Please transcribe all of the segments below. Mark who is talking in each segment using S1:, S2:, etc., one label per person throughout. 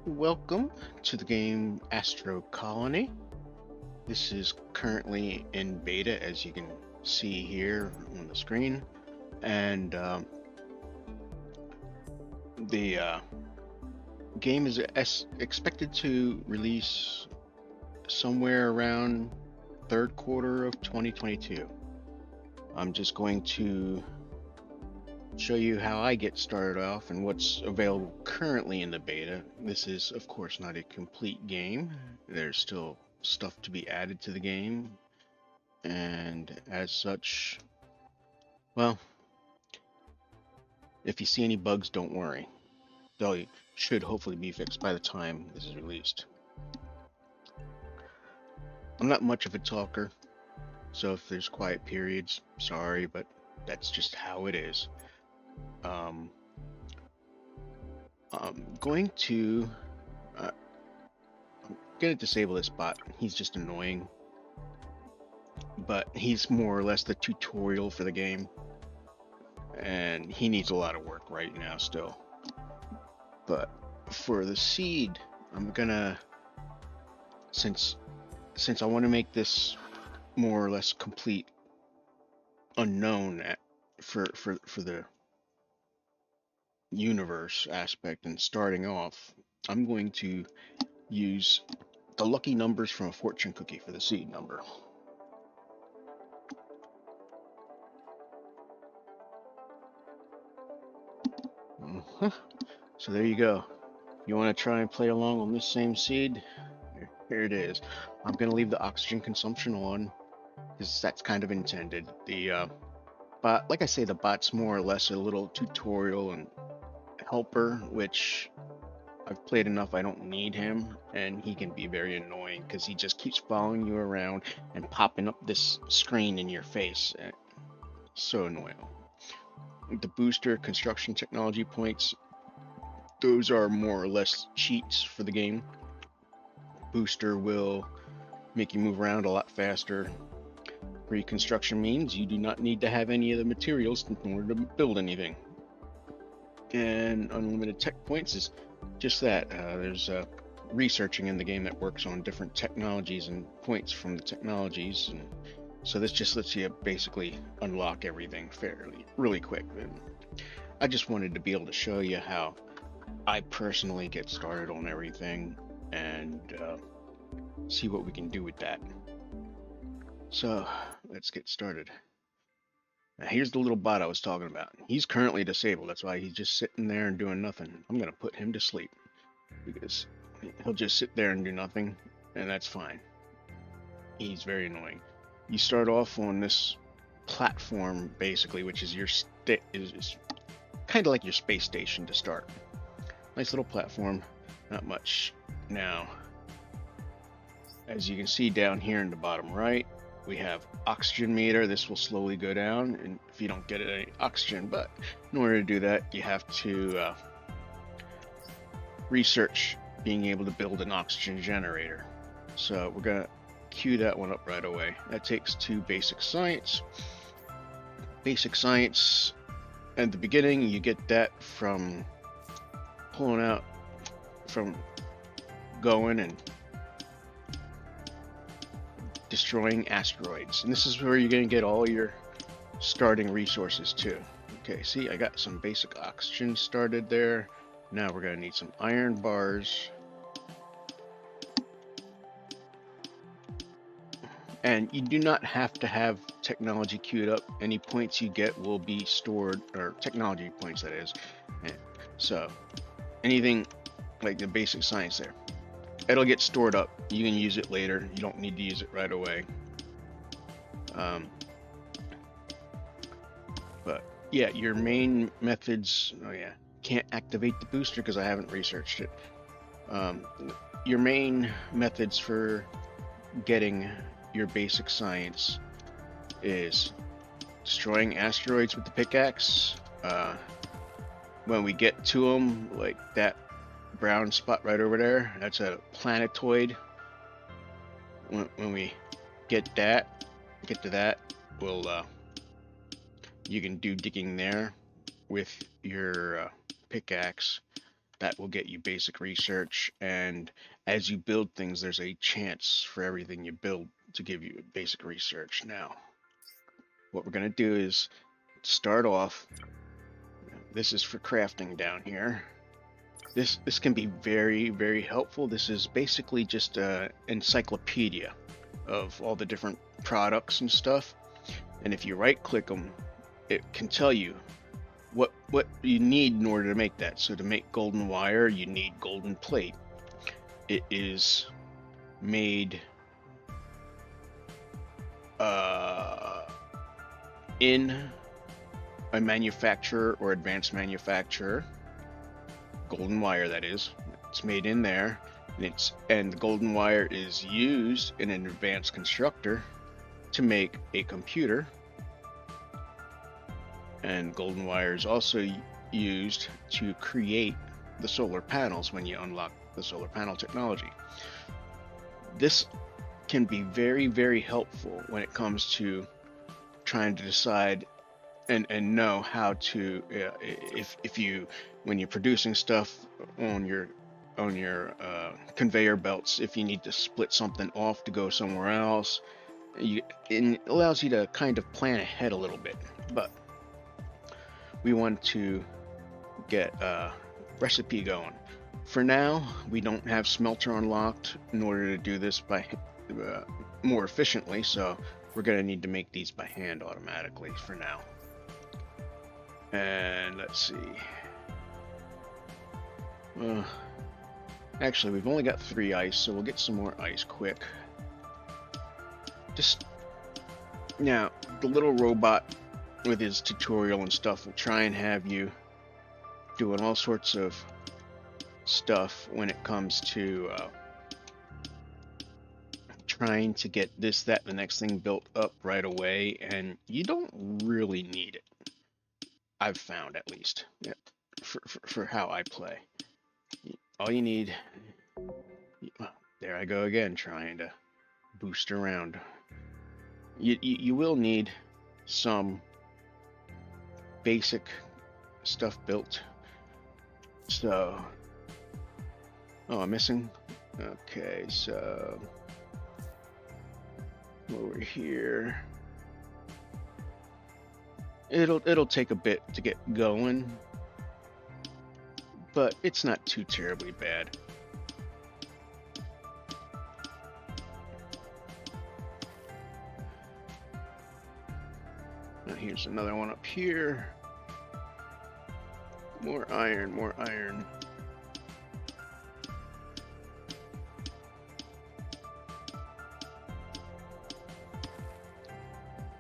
S1: Welcome to the game Astro Colony. This is currently in beta, as you can see here on the screen, and the game is expected to release somewhere around third quarter of 2022. I'm just going to show you how I get started off and what's available currently in the beta. This is, of course, not a complete game. There's still stuff to be added to the game, and as such, well, if you see any bugs, don't worry. They should hopefully be fixed by the time this is released. I'm not much of a talker, so if there's quiet periods, sorry, but that's just how it is. I'm going to I'm gonna disable this bot. He's just annoying, but he's more or less the tutorial for the game, and he needs a lot of work right now still. But for the seed, I'm gonna since I want to make this more or less complete unknown for the universe aspect and starting off, I'm going to use the lucky numbers from a fortune cookie for the seed number. So there you go. You want to try and play along on this same seed? Here it is. I'm going to leave the oxygen consumption on because that's kind of intended. The bot, like I say, the bot's more or less a little tutorial and helper, which I've played enough. I don't need him, and he can be very annoying because he just keeps following you around and popping up this screen in your face. So annoying. The booster construction technology points, those are more or less cheats for the game. Booster will make you move around a lot faster. Reconstruction means you do not need to have any of the materials in order to build anything. And unlimited tech points is just that. There's researching in the game that works on different technologies and points from the technologies, and so this just lets you basically unlock everything really quick. And I just wanted to be able to show you how I personally get started on everything and see what we can do with that. So let's get started. Now here's the little bot I was talking about. He's currently disabled. That's why he's just sitting there and doing nothing. I'm going to put him to sleep because he'll just sit there and do nothing, and that's fine. He's very annoying. You start off on this platform basically, which is your is kind of like your space station to start. Nice little platform, not much. Now, as you can see down here in the bottom right, we have oxygen meter. This will slowly go down, and if you don't get any oxygen, but in order to do that, you have to research being able to build an oxygen generator. So we're gonna queue that one up right away. That takes 2 basic science. Basic science at the beginning, you get that from pulling out, from going and destroying asteroids. And this is where you're going to get all your starting resources too. Okay, see, I got some basic oxygen started there. Now we're going to need some iron bars. And you do not have to have technology queued up. Any points you get will be stored, or technology points that is. And so anything like the basic science there, it'll get stored up. You can use it later. You don't need to use it right away. But yeah, your main methods, oh yeah, can't activate the booster because I haven't researched it. Your main methods for getting your basic science is destroying asteroids with the pickaxe. When we get to them, like that brown spot right over there, that's a planetoid. When we get to that, we'll you can do digging there with your pickaxe. that will get you basic research, and as you build things, there's a chance for everything you build to give you basic research. Now, what we're going to do is start off. This is for crafting down here. This can be very, very helpful. This is basically just an encyclopedia of all the different products and stuff. And if you right click them, it can tell you what you need in order to make that. So to make golden wire, you need golden plate. It is made in a manufacturer or advanced manufacturer. Golden wire, that is. It's made in there, and the golden wire is used in an advanced constructor to make a computer. And golden wire is also used to create the solar panels when you unlock the solar panel technology. This can be very, very helpful when it comes to trying to decide and know how to if you, when you're producing stuff on your conveyor belts, if you need to split something off to go somewhere else, it allows you to kind of plan ahead a little bit. But we want to get a recipe going. For now, we don't have smelter unlocked in order to do this by more efficiently, so we're going to need to make these by hand automatically for now. And let's see. Actually, we've only got 3 ice, so we'll get some more ice quick. Just now, the little robot with his tutorial and stuff will try and have you doing all sorts of stuff when it comes to trying to get this, that, and the next thing built up right away, and you don't really need it. I've found, at least, yeah, for how I play. All you need, there I go again, trying to boost around. You will need some basic stuff built. So, oh, I'm missing. Okay, so over here, it'll take a bit to get going, but it's not too terribly bad. Now here's another one up here. More iron, more iron.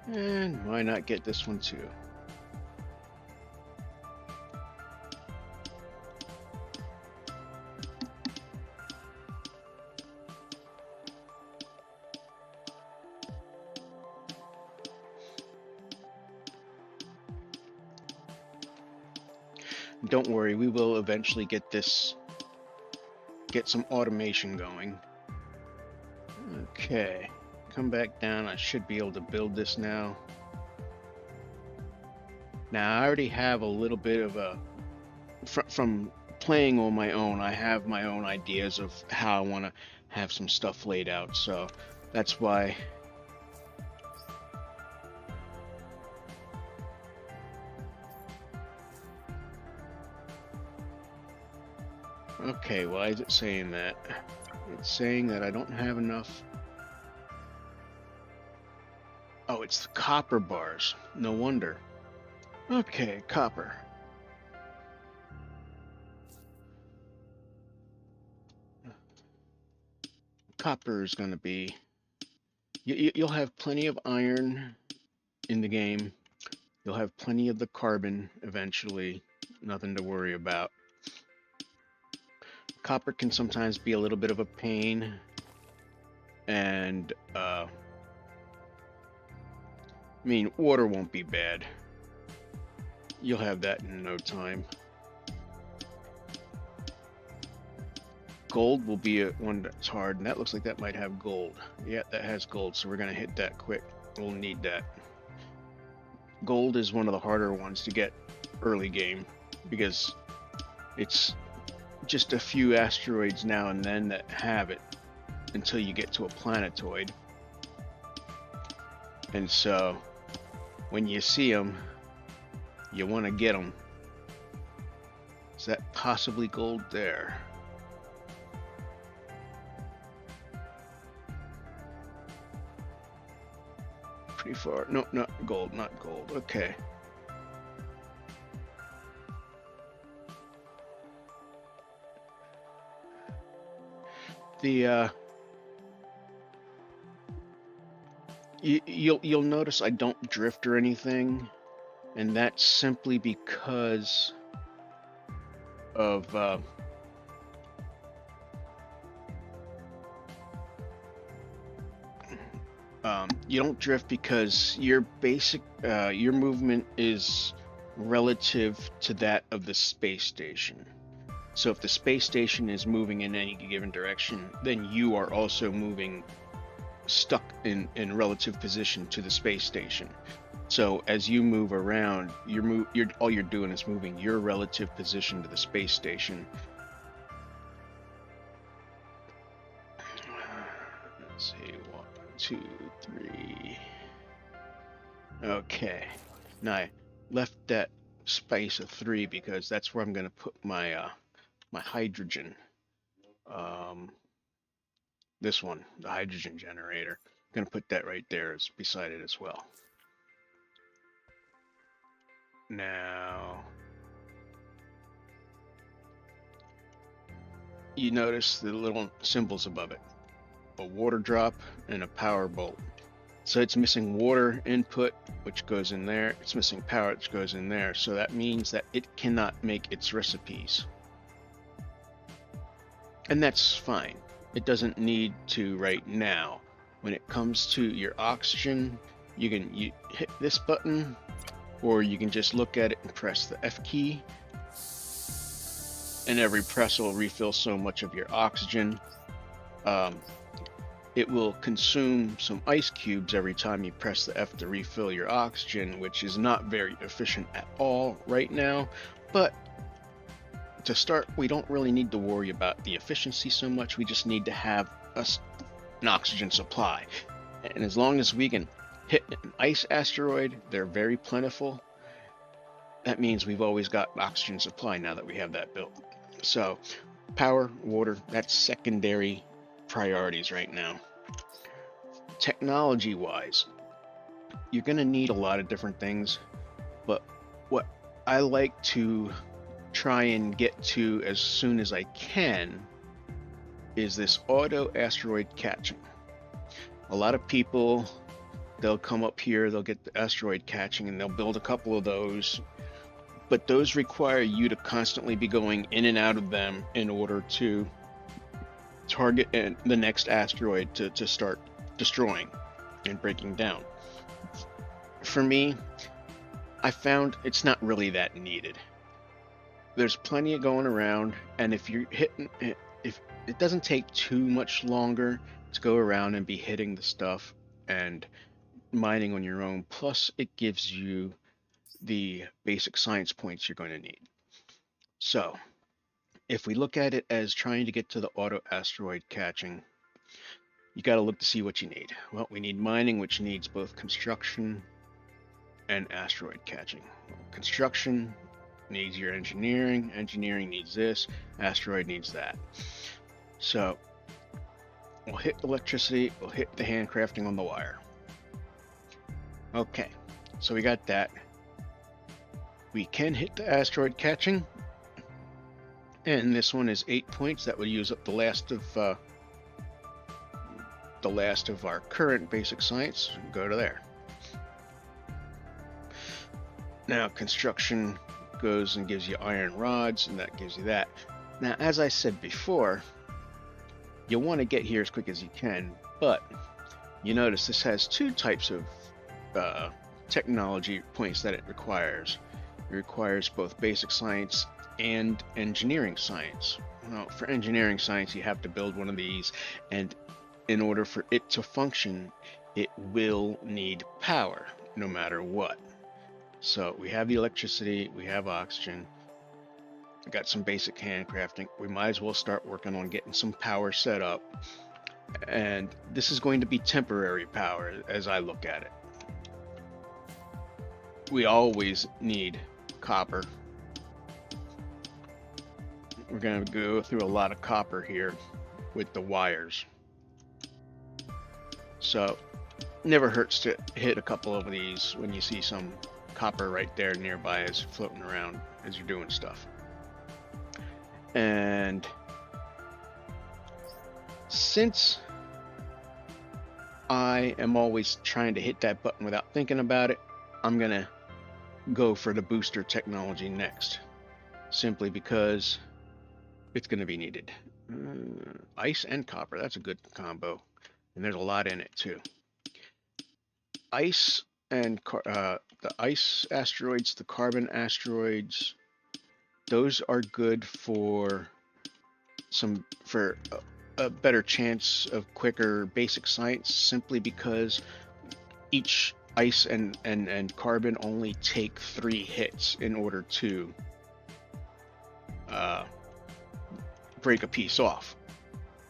S1: And why not get this one too? Don't worry, we will eventually get some automation going. Okay, come back down. I should be able to build this now. Now, I already have a little bit of a, from playing on my own, I have my own ideas of how I want to have some stuff laid out, so that's why. Okay, why is it saying that? It's saying that I don't have enough. Oh, it's the copper bars. No wonder. Okay, copper. Copper is going to be... You'll have plenty of iron in the game. You'll have plenty of the carbon eventually. Nothing to worry about. Copper can sometimes be a little bit of a pain, and I mean, water won't be bad. You'll have that in no time. Gold will be one that's hard, and that looks like that might have gold. Yeah, that has gold, so we're gonna hit that quick. We'll need that. Gold is one of the harder ones to get early game because it's just a few asteroids now and then that have it until you get to a planetoid. And so when you see them, you want to get them. Is that possibly gold there? Pretty far. No, not gold, not gold. Okay. The you'll notice I don't drift or anything, and that's simply because of you don't drift because your basic your movement is relative to that of the space station. So if the space station is moving in any given direction, then you are also moving stuck in relative position to the space station. So as you move around, all you're doing is moving your relative position to the space station. Let's see, 1, 2, 3. Okay, now I left that space of 3 because that's where I'm going to put my my hydrogen. This one, the hydrogen generator. I'm going to put that right there as beside it as well. Now, you notice the little symbols above it. A water drop and a power bolt. So it's missing water input, which goes in there. It's missing power, which goes in there. So that means that it cannot make its recipes. And that's fine. It doesn't need to right now. When it comes to your oxygen, you hit this button, or you can just look at it and press the F key. And every press will refill so much of your oxygen. It will consume some ice cubes every time you press the F to refill your oxygen, which is not very efficient at all right now. But to start, we don't really need to worry about the efficiency so much. We just need to have an oxygen supply. And as long as we can hit an ice asteroid, they're very plentiful. That means we've always got oxygen supply now that we have that built. So power, water, that's secondary priorities right now. Technology wise, you're going to need a lot of different things, but what I like to try and get to as soon as I can is this auto asteroid catching. A lot of people, they'll come up here, they'll get the asteroid catching, and they'll build a couple of those, but those require you to constantly be going in and out of them in order to target the next asteroid to start destroying and breaking down. For me, I found it's not really that needed. There's plenty of going around, and if you're hitting it, if it doesn't take too much longer to go around and be hitting the stuff and mining on your own, plus it gives you the basic science points you're going to need. So if we look at it as trying to get to the auto asteroid catching, you got to look to see what you need. Well, we need mining, which needs both construction and asteroid catching. Construction needs your engineering needs this, asteroid needs that. So we'll hit electricity, we'll hit the handcrafting on the wire. Okay, so we got that. We can hit the asteroid catching, and this one is 8 points. That would use up the last of our current basic science. Go to there. Now construction goes and gives you iron rods, and that gives you that. Now, as I said before, you'll want to get here as quick as you can, but you notice this has two types of technology points that it requires. It requires both basic science and engineering science. Well, for engineering science, you have to build one of these, and in order for it to function, it will need power, no matter what. So we have the electricity, we have oxygen. We got some basic handcrafting. We might as well start working on getting some power set up. And this is going to be temporary power as I look at it. We always need copper. We're going to go through a lot of copper here with the wires. So never hurts to hit a couple of these when you see some copper right there nearby as floating around as you're doing stuff. And since I am always trying to hit that button without thinking about it, I'm gonna go for the booster technology next, simply because it's gonna be needed. Ice and copper, that's a good combo, and there's a lot in it too. Ice and the ice asteroids, the carbon asteroids, those are good for a better chance of quicker basic science, simply because each ice and carbon only take 3 hits in order to break a piece off.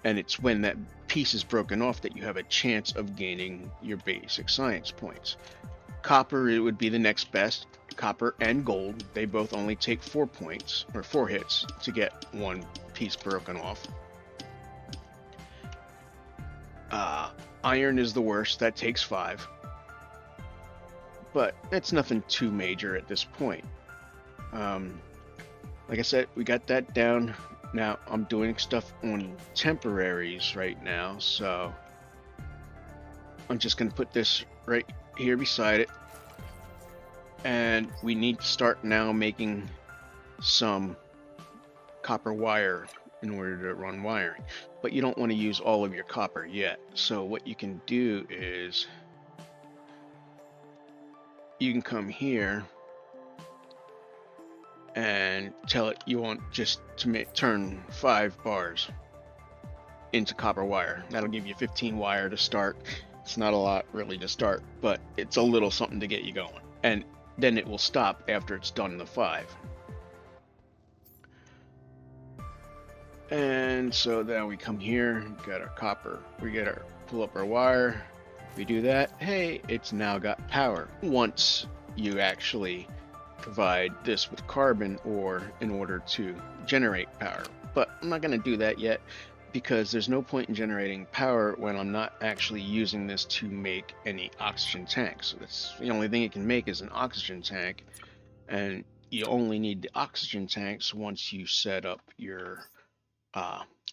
S1: And it's when that piece is broken off that you have a chance of gaining your basic science points. Copper, it would be the next best. Copper and gold, they both only take 4 points, or 4 hits, to get 1 piece broken off. Iron is the worst, that takes 5. But it's nothing too major at this point. Like I said, we got that down. Now I'm doing stuff on temporaries right now, so I'm just going to put this right here beside it. And we need to start now making some copper wire in order to run wiring. But you don't want to use all of your copper yet. So what you can do is you can come here and tell it you want just to turn 5 bars into copper wire. That'll give you 15 wire to start. It's not a lot really to start, but it's a little something to get you going. And then it will stop after it's done the 5. And so then we come here, got our copper, pull up our wire, we do that, hey, it's now got power. Once you actually provide this with carbon or in order to generate power. But I'm not going to do that yet, because there's no point in generating power when I'm not actually using this to make any oxygen tanks. So that's the only thing it can make is an oxygen tank, and you only need the oxygen tanks once you set up your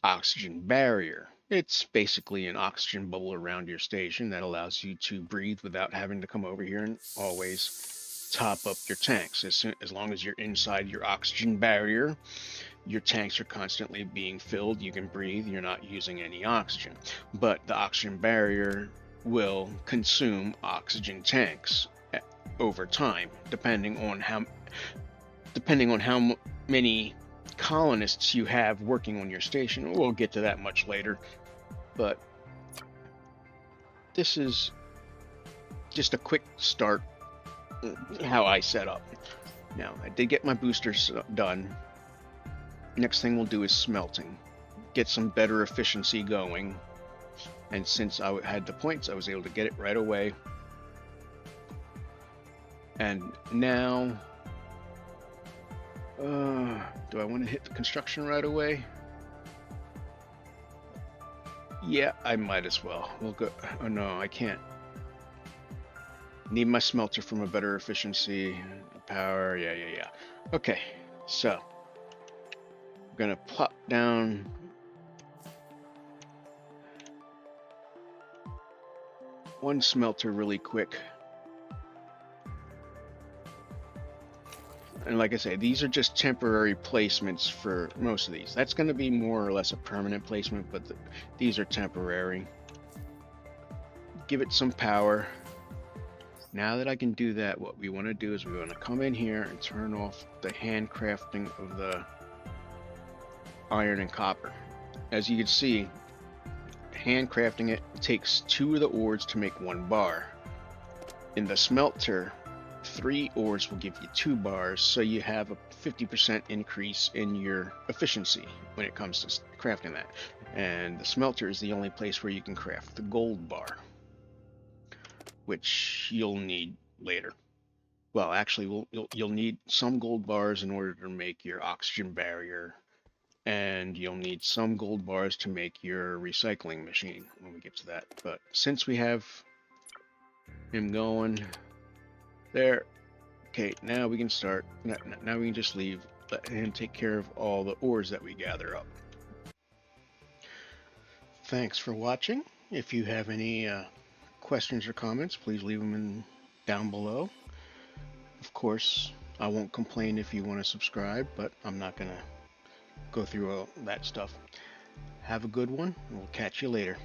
S1: oxygen barrier. It's basically an oxygen bubble around your station that allows you to breathe without having to come over here and always top up your tanks. As long as you're inside your oxygen barrier, your tanks are constantly being filled, you can breathe, you're not using any oxygen. But the oxygen barrier will consume oxygen tanks over time, depending on how many colonists you have working on your station. We'll get to that much later, but this is just a quick start how I set up. Now, I did get my boosters done. Next thing we'll do is smelting. Get some better efficiency going. And since I had the points, I was able to get it right away. And now, do I want to hit the construction right away? Yeah, I might as well. We'll go. Oh no, I can't. Need my smelter from a better efficiency. Power, yeah. Okay, so I'm gonna plop down one smelter really quick. And like I say, these are just temporary placements for most of these. That's going to be more or less a permanent placement, but these are temporary. Give it some power. Now that I can do that, what we want to do is we want to come in here and turn off the handcrafting of the iron and copper. As you can see, handcrafting it takes 2 of the ores to make 1 bar. In the smelter, 3 ores will give you 2 bars, so you have a 50% increase in your efficiency when it comes to crafting that. And the smelter is the only place where you can craft the gold bar, which you'll need later. Well, actually, you'll need some gold bars in order to make your oxygen barrier, and you'll need some gold bars to make your recycling machine when we get to that. But since we have him going there, okay, now we can start. Now we can just leave, let him take care of all the ores that we gather up. Thanks for watching. If you have any questions or comments, please leave them down below. Of course, I won't complain if you want to subscribe, but I'm not going to go through all that stuff. Have a good one, and we'll catch you later.